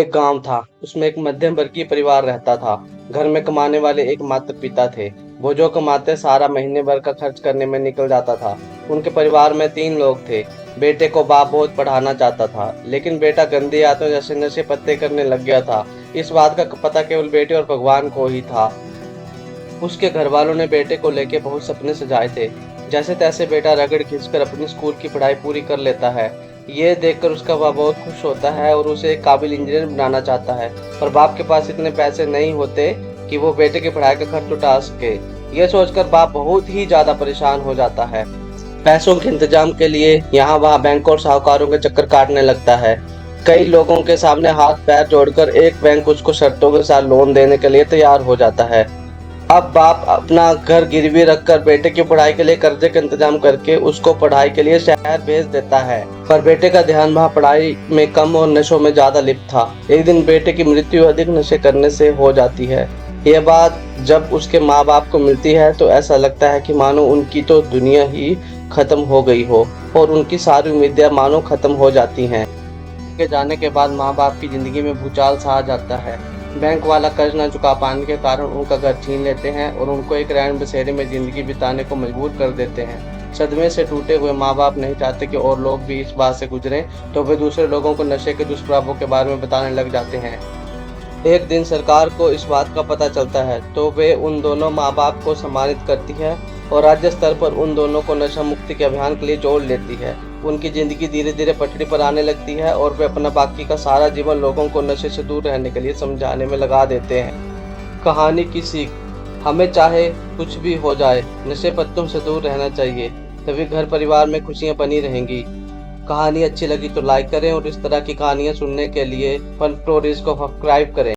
एक गांव था। उसमें एक मध्यम वर्गीय परिवार रहता था। घर में कमाने वाले एक माता पिता थे। वो जो कमाते सारा महीने भर का खर्च करने में निकल जाता था। उनके परिवार में 3 लोग थे। बेटे को बाप बहुत पढ़ाना चाहता था, लेकिन बेटा गंदी आदतों जैसे नशे पत्ते करने लग गया था। इस बात का पता केवल बेटे और भगवान को ही था। उसके घर वालों ने बेटे को लेके बहुत सपने सजाए थे। जैसे तैसे बेटा रगड़ खींचकर अपनी स्कूल की पढ़ाई पूरी कर लेता है। ये देखकर उसका बाप बहुत खुश होता है और उसे एक काबिल इंजीनियर बनाना चाहता है। पर बाप के पास इतने पैसे नहीं होते कि वो बेटे की पढ़ाई का खर्च उठा सके। ये सोचकर बाप बहुत ही ज्यादा परेशान हो जाता है। पैसों के इंतजाम के लिए यहाँ वहाँ बैंक और साहूकारों के चक्कर काटने लगता है। कई लोगों के सामने हाथ पैर जोड़कर एक बैंक उसको शर्तों के साथ लोन देने के लिए तैयार हो जाता है। अब बाप अपना घर गिरवी रखकर बेटे की पढ़ाई के लिए कर्जे का इंतजाम करके उसको पढ़ाई के लिए शहर भेज देता है। पर बेटे का ध्यान वहाँ पढ़ाई में कम और नशों में ज्यादा लिप्त था। एक दिन बेटे की मृत्यु अधिक नशे करने से हो जाती है। यह बात जब उसके माँ बाप को मिलती है तो ऐसा लगता है कि मानो उनकी तो दुनिया ही खत्म हो गई हो और उनकी सारी उम्मीदें मानो खत्म हो जाती हैं। के जाने के बाद माँ बाप की जिंदगी में भूचाल सा आ जाता है। बैंक वाला कर्ज न चुका पाने के कारण उनका घर छीन लेते हैं और उनको एक रैन बसेरे में जिंदगी बिताने को मजबूर कर देते हैं। सदमे से टूटे हुए माँ बाप नहीं चाहते कि और लोग भी इस बात से गुजरें, तो वे दूसरे लोगों को नशे के दुष्प्रभावों के बारे में बताने लग जाते हैं। एक दिन सरकार को इस बात का पता चलता है तो वे उन दोनों माँ बाप को सम्मानित करती है और राज्य स्तर पर उन दोनों को नशा मुक्ति के अभियान के लिए जोड़ लेती है। उनकी जिंदगी धीरे धीरे पटरी पर आने लगती है और वे अपना बाकी का सारा जीवन लोगों को नशे से दूर रहने के लिए समझाने में लगा देते हैं। कहानी की सीख, हमें चाहे कुछ भी हो जाए नशे पत्तों से दूर रहना चाहिए, तभी घर परिवार में खुशियां बनी रहेंगी। कहानी अच्छी लगी तो लाइक करें और इस तरह की कहानियां सुनने के लिए फन स्टोरीज को सब्सक्राइब करें।